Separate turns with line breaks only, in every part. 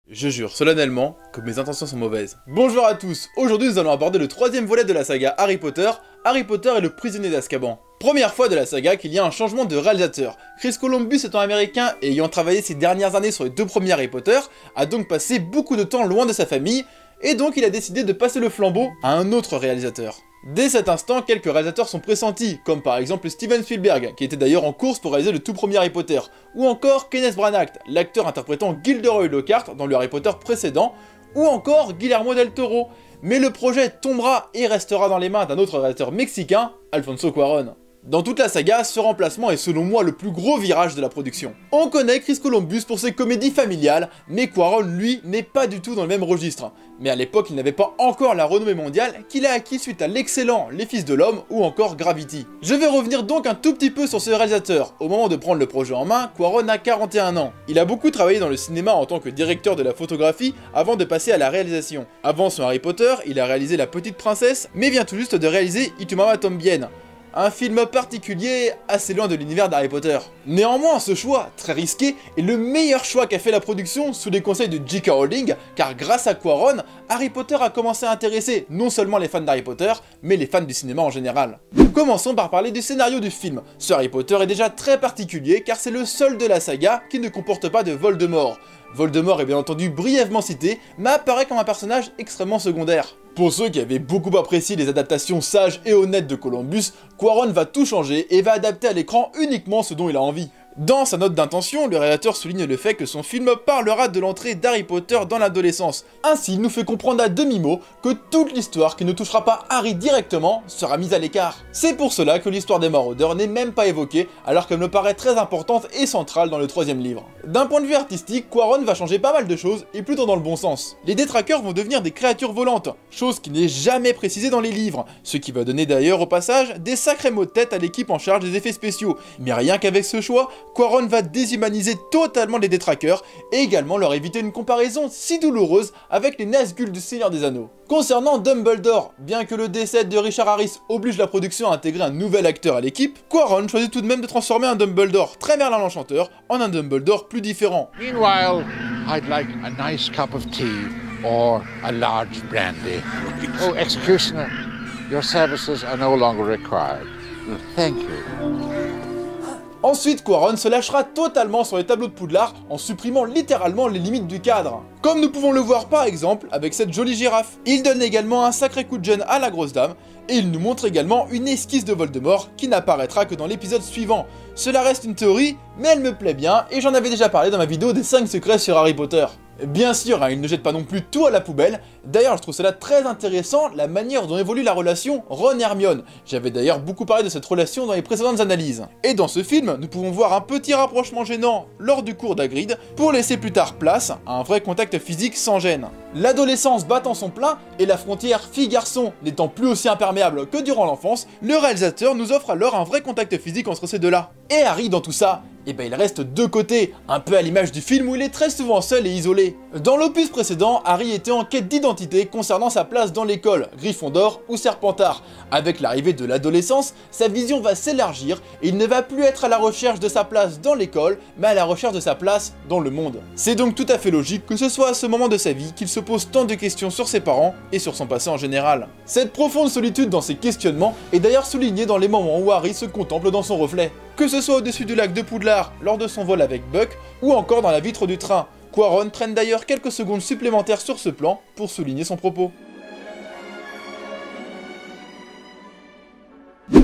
Je jure solennellement que mes intentions sont mauvaises. Bonjour à tous, aujourd'hui nous allons aborder le troisième volet de la saga Harry Potter et le prisonnier d'Azkaban. Première fois de la saga qu'il y a un changement de réalisateur. Chris Columbus étant américain et ayant travaillé ces dernières années sur les deux premiers Harry Potter, a donc passé beaucoup de temps loin de sa famille, et donc il a décidé de passer le flambeau à un autre réalisateur. Dès cet instant, quelques réalisateurs sont pressentis, comme par exemple Steven Spielberg, qui était d'ailleurs en course pour réaliser le tout premier Harry Potter, ou encore Kenneth Branagh, l'acteur interprétant Gilderoy Lockhart dans le Harry Potter précédent, ou encore Guillermo del Toro. Mais le projet tombera et restera dans les mains d'un autre réalisateur mexicain, Alfonso Cuarón. Dans toute la saga, ce remplacement est selon moi le plus gros virage de la production. On connaît Chris Columbus pour ses comédies familiales, mais Cuarón, lui, n'est pas du tout dans le même registre. Mais à l'époque, il n'avait pas encore la renommée mondiale qu'il a acquis suite à l'excellent Les Fils de l'Homme ou encore Gravity. Je vais revenir donc un tout petit peu sur ce réalisateur. Au moment de prendre le projet en main, Cuarón a 41 ans. Il a beaucoup travaillé dans le cinéma en tant que directeur de la photographie avant de passer à la réalisation. Avant son Harry Potter, il a réalisé La Petite Princesse, mais vient tout juste de réaliser Y tu m'amas Bien, un film particulier assez loin de l'univers d'Harry Potter. Néanmoins, ce choix, très risqué, est le meilleur choix qu'a fait la production sous les conseils de J.K. Rowling, car grâce à Cuarón, Harry Potter a commencé à intéresser non seulement les fans d'Harry Potter, mais les fans du cinéma en général. Commençons par parler du scénario du film. Ce Harry Potter est déjà très particulier, car c'est le seul de la saga qui ne comporte pas de Voldemort. Voldemort est bien entendu brièvement cité, mais apparaît comme un personnage extrêmement secondaire. Pour ceux qui avaient beaucoup apprécié les adaptations sages et honnêtes de Columbus, Cuarón va tout changer et va adapter à l'écran uniquement ce dont il a envie. Dans sa note d'intention, le réalisateur souligne le fait que son film parlera de l'entrée d'Harry Potter dans l'adolescence. Ainsi, il nous fait comprendre à demi-mot que toute l'histoire qui ne touchera pas Harry directement sera mise à l'écart. C'est pour cela que l'histoire des maraudeurs n'est même pas évoquée, alors qu'elle me paraît très importante et centrale dans le troisième livre. D'un point de vue artistique, Cuarón va changer pas mal de choses, et plutôt dans le bon sens. Les détraqueurs vont devenir des créatures volantes, chose qui n'est jamais précisée dans les livres, ce qui va donner d'ailleurs au passage des sacrés maux de tête à l'équipe en charge des effets spéciaux. Mais rien qu'avec ce choix, Cuarón va déshumaniser totalement les détraqueurs et également leur éviter une comparaison si douloureuse avec les Nazgûl du Seigneur des Anneaux. Concernant Dumbledore, bien que le décès de Richard Harris oblige la production à intégrer un nouvel acteur à l'équipe, Cuarón choisit tout de même de transformer un Dumbledore très Merlin l'Enchanteur en un Dumbledore plus différent.
Meanwhile, I'd like a nice cup of tea or a large brandy. Oh, executioner, your services are no longer required. Thank you.
Ensuite, Cuarón se lâchera totalement sur les tableaux de Poudlard en supprimant littéralement les limites du cadre. Comme nous pouvons le voir par exemple avec cette jolie girafe. Il donne également un sacré coup de jeune à la grosse dame, et il nous montre également une esquisse de Voldemort qui n'apparaîtra que dans l'épisode suivant. Cela reste une théorie, mais elle me plaît bien, et j'en avais déjà parlé dans ma vidéo des 5 secrets sur Harry Potter. Bien sûr, il ne jette pas non plus tout à la poubelle. D'ailleurs, je trouve cela très intéressant, la manière dont évolue la relation Ron-Hermione. J'avais d'ailleurs beaucoup parlé de cette relation dans les précédentes analyses. Et dans ce film, nous pouvons voir un petit rapprochement gênant lors du cours d'Hagrid, pour laisser plus tard place à un vrai contact physique sans gêne. L'adolescence battant son plein, et la frontière fille-garçon n'étant plus aussi imperméable que durant l'enfance, le réalisateur nous offre alors un vrai contact physique entre ces deux-là. Et Harry, dans tout ça, et il reste de côté, un peu à l'image du film où il est très souvent seul et isolé. Dans l'opus précédent, Harry était en quête d'identité concernant sa place dans l'école, Gryffondor ou Serpentard. Avec l'arrivée de l'adolescence, sa vision va s'élargir et il ne va plus être à la recherche de sa place dans l'école, mais à la recherche de sa place dans le monde. C'est donc tout à fait logique que ce soit à ce moment de sa vie qu'il se pose tant de questions sur ses parents et sur son passé en général. Cette profonde solitude dans ses questionnements est d'ailleurs soulignée dans les moments où Harry se contemple dans son reflet. Que ce soit au-dessus du lac de Poudlard lors de son vol avec Buck, ou encore dans la vitre du train. Cuarón traîne d'ailleurs quelques secondes supplémentaires sur ce plan pour souligner son propos.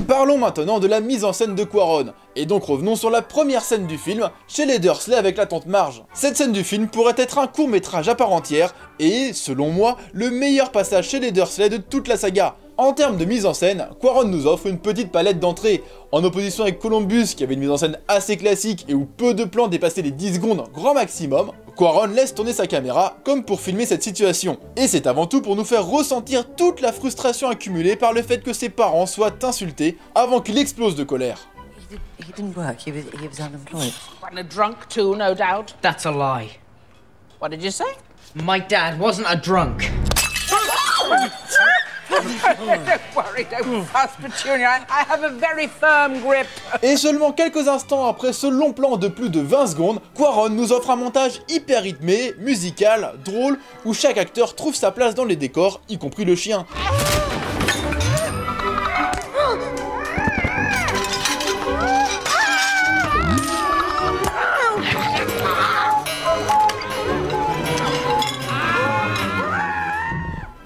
Parlons maintenant de la mise en scène de Cuarón, et donc revenons sur la première scène du film, chez les Dursley avec la tante Marge. Cette scène du film pourrait être un court-métrage à part entière, et, selon moi, le meilleur passage chez les Dursley de toute la saga. En termes de mise en scène, Cuarón nous offre une petite palette d'entrées. En opposition avec Columbus, qui avait une mise en scène assez classique et où peu de plans dépassaient les 10 secondes grand maximum, Cuarón laisse tourner sa caméra comme pour filmer cette situation. Et c'est avant tout pour nous faire ressentir toute la frustration accumulée par le fait que ses parents soient insultés avant qu'il explose de colère.
He didn't work, he was unemployed.
And a drunk too, no doubt.
That's a lie.
What did you say?
My dad wasn't a drunk.
Don't worry. sorry, don't fuss, Petunia. I have a very firm grip.
Et seulement quelques instants après ce long plan de plus de 20 secondes, Cuarón nous offre un montage hyper rythmé, musical, drôle, où chaque acteur trouve sa place dans les décors, y compris le chien.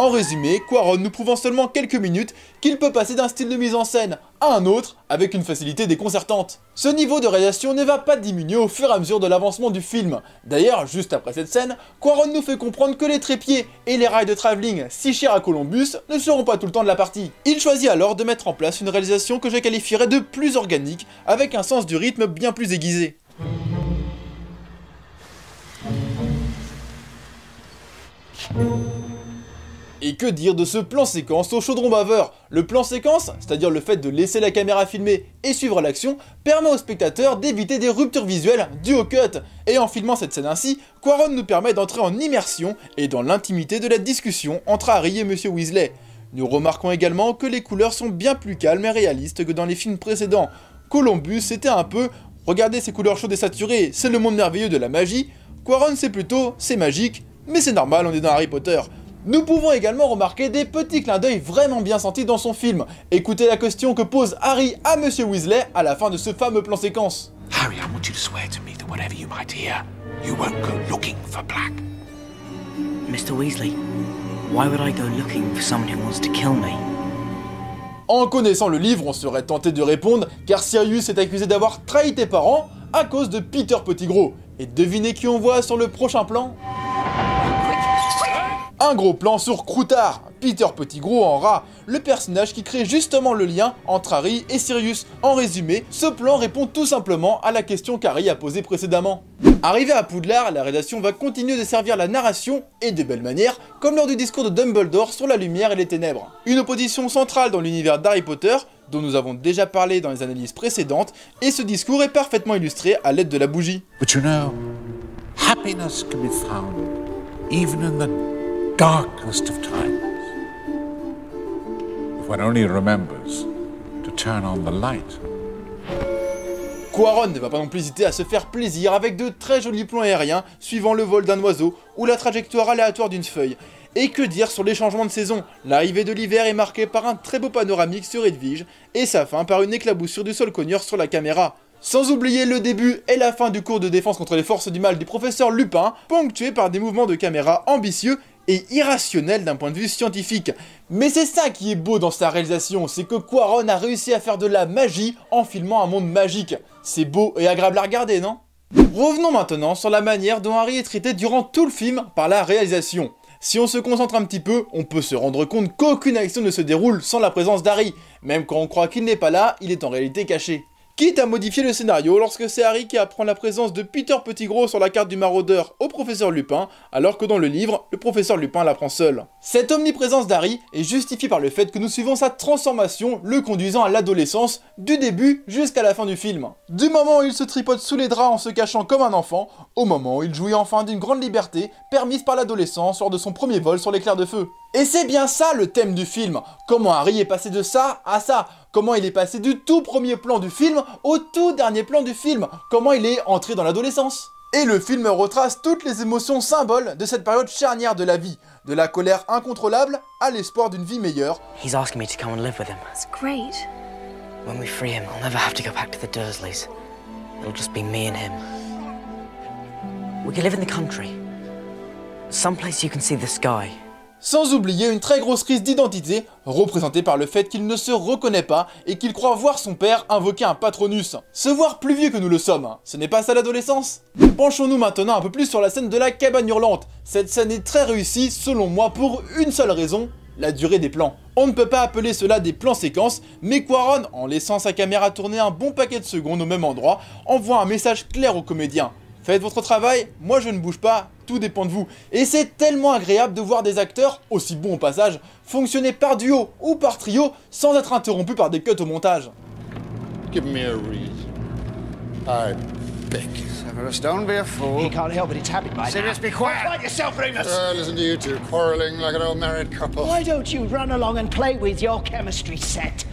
En résumé, Cuarón nous prouve en seulement quelques minutes qu'il peut passer d'un style de mise en scène à un autre avec une facilité déconcertante. Ce niveau de réalisation ne va pas diminuer au fur et à mesure de l'avancement du film. D'ailleurs, juste après cette scène, Cuarón nous fait comprendre que les trépieds et les rails de travelling si chers à Columbus ne seront pas tout le temps de la partie. Il choisit alors de mettre en place une réalisation que je qualifierais de plus organique, avec un sens du rythme bien plus aiguisé. Et que dire de ce plan séquence au chaudron baveur? Le plan séquence, c'est-à-dire le fait de laisser la caméra filmer et suivre l'action, permet au spectateur d'éviter des ruptures visuelles dues au cut. Et en filmant cette scène ainsi, Cuarón nous permet d'entrer en immersion et dans l'intimité de la discussion entre Harry et Monsieur Weasley. Nous remarquons également que les couleurs sont bien plus calmes et réalistes que dans les films précédents. Columbus c'était un peu « regardez ces couleurs chaudes et saturées, c'est le monde merveilleux de la magie ». Cuarón c'est plutôt « c'est magique, mais c'est normal, on est dans Harry Potter ». Nous pouvons également remarquer des petits clins d'œil vraiment bien sentis dans son film. Écoutez la question que pose Harry à Monsieur Weasley à la fin de ce fameux plan séquence.
Harry, I want you to swear to me that whatever you might hear, you won't go looking for Black.
Mr. Weasley, why would I go looking for someone who wants to kill me?
En connaissant le livre, on serait tenté de répondre car Sirius est accusé d'avoir trahi tes parents à cause de Peter Pettigrew. Et devinez qui on voit sur le prochain plan? Un gros plan sur Croutard, Peter Pettigrew en rat, le personnage qui crée justement le lien entre Harry et Sirius. En résumé, ce plan répond tout simplement à la question qu'Harry a posée précédemment. Arrivé à Poudlard, la rédaction va continuer de servir la narration, et de belle manière, comme lors du discours de Dumbledore sur la lumière et les ténèbres. Une opposition centrale dans l'univers d'Harry Potter, dont nous avons déjà parlé dans les analyses précédentes, et ce discours est parfaitement illustré à l'aide de la bougie.
But you know, happiness can be found even in the darkest of times, if one only remembers to turn on the light.
Cuarón ne va pas non plus hésiter à se faire plaisir avec de très jolis plans aériens suivant le vol d'un oiseau ou la trajectoire aléatoire d'une feuille. Et que dire sur les changements de saison? L'arrivée de l'hiver est marquée par un très beau panoramique sur Edwige et sa fin par une éclaboussure du sol cogneur sur la caméra. Sans oublier le début et la fin du cours de défense contre les forces du mal du professeur Lupin, ponctué par des mouvements de caméra ambitieux et irrationnel d'un point de vue scientifique. Mais c'est ça qui est beau dans sa réalisation, c'est que Cuarón a réussi à faire de la magie en filmant un monde magique. C'est beau et agréable à regarder, non? Revenons maintenant sur la manière dont Harry est traité durant tout le film par la réalisation. Si on se concentre un petit peu, on peut se rendre compte qu'aucune action ne se déroule sans la présence d'Harry. Même quand on croit qu'il n'est pas là, il est en réalité caché. Quitte à modifier le scénario lorsque c'est Harry qui apprend la présence de Peter Pettigrew sur la carte du maraudeur au professeur Lupin, alors que dans le livre, le professeur Lupin l'apprend seul. Cette omniprésence d'Harry est justifiée par le fait que nous suivons sa transformation, le conduisant à l'adolescence, du début jusqu'à la fin du film. Du moment où il se tripote sous les draps en se cachant comme un enfant, au moment où il jouit enfin d'une grande liberté, permise par l'adolescence lors de son premier vol sur l'éclair de feu. Et c'est bien ça le thème du film, comment Harry est passé de ça à ça, comment il est passé du tout premier plan du film au tout dernier plan du film, comment il est entré dans l'adolescence. Et le film retrace toutes les émotions symboles de cette période charnière de la vie, de la colère incontrôlable à l'espoir d'une vie meilleure.
He's asking me to come and live with him.
That's great.
When we free him, I'll never have to go back to the Dursleys. It'll just be me and him. We can live in the country. Someplace you can see the sky.
Sans oublier une très grosse crise d'identité, représentée par le fait qu'il ne se reconnaît pas et qu'il croit voir son père invoquer un Patronus. Se voir plus vieux que nous le sommes, ce n'est pas ça l'adolescence? Penchons-nous maintenant un peu plus sur la scène de la cabane hurlante. Cette scène est très réussie, selon moi, pour une seule raison, la durée des plans. On ne peut pas appeler cela des plans séquences, mais Cuarón, en laissant sa caméra tourner un bon paquet de secondes au même endroit, envoie un message clair aux comédiens. Faites votre travail, moi je ne bouge pas, tout dépend de vous. Et c'est tellement agréable de voir des acteurs, aussi bons au passage, fonctionner par duo ou par trio sans être interrompus par des cuts au montage.
Give me a reason. I beg you.
Severus, don't be a fool.
He can't help it, it's habit, mate.
Severus, be quiet.
Quiet yourself, Remus!
Listen to you two quarrelling like an old married couple.
Why don't you run along and play with your chemistry set?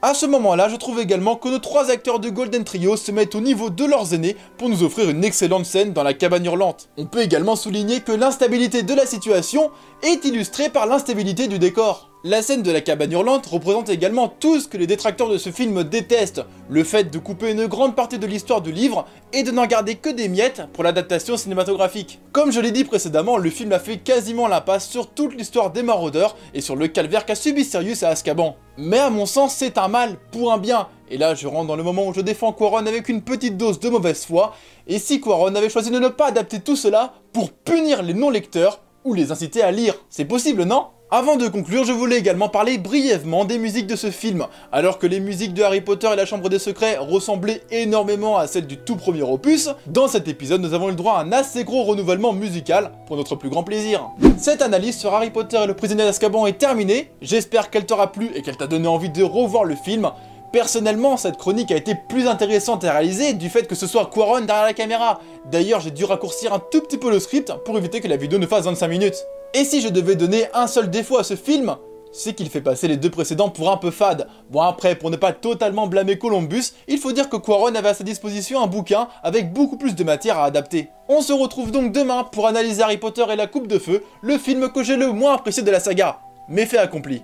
À ce moment-là, je trouve également que nos 3 acteurs de Golden Trio se mettent au niveau de leurs aînés pour nous offrir une excellente scène dans la cabane hurlante. On peut également souligner que l'instabilité de la situation est illustrée par l'instabilité du décor. La scène de la cabane hurlante représente également tout ce que les détracteurs de ce film détestent, le fait de couper une grande partie de l'histoire du livre et de n'en garder que des miettes pour l'adaptation cinématographique. Comme je l'ai dit précédemment, le film a fait quasiment l'impasse sur toute l'histoire des maraudeurs et sur le calvaire qu'a subi Sirius à Azkaban. Mais à mon sens, c'est un mal pour un bien. Et là, je rentre dans le moment où je défends Quaron avec une petite dose de mauvaise foi. Et si Quaron avait choisi de ne pas adapter tout cela pour punir les non-lecteurs ou les inciter à lire, c'est possible, non ? Avant de conclure, je voulais également parler brièvement des musiques de ce film. Alors que les musiques de Harry Potter et la Chambre des Secrets ressemblaient énormément à celles du tout premier opus, dans cet épisode nous avons eu le droit à un assez gros renouvellement musical, pour notre plus grand plaisir. Cette analyse sur Harry Potter et le prisonnier d'Azkaban est terminée, j'espère qu'elle t'aura plu et qu'elle t'a donné envie de revoir le film. Personnellement, cette chronique a été plus intéressante à réaliser du fait que ce soit Quaron derrière la caméra. D'ailleurs, j'ai dû raccourcir un tout petit peu le script pour éviter que la vidéo ne fasse 25 minutes. Et si je devais donner un seul défaut à ce film, c'est qu'il fait passer les 2 précédents pour un peu fade. Bon après, pour ne pas totalement blâmer Columbus, il faut dire que Quaron avait à sa disposition un bouquin avec beaucoup plus de matière à adapter. On se retrouve donc demain pour analyser Harry Potter et la Coupe de Feu, le film que j'ai le moins apprécié de la saga. Mais fait accompli.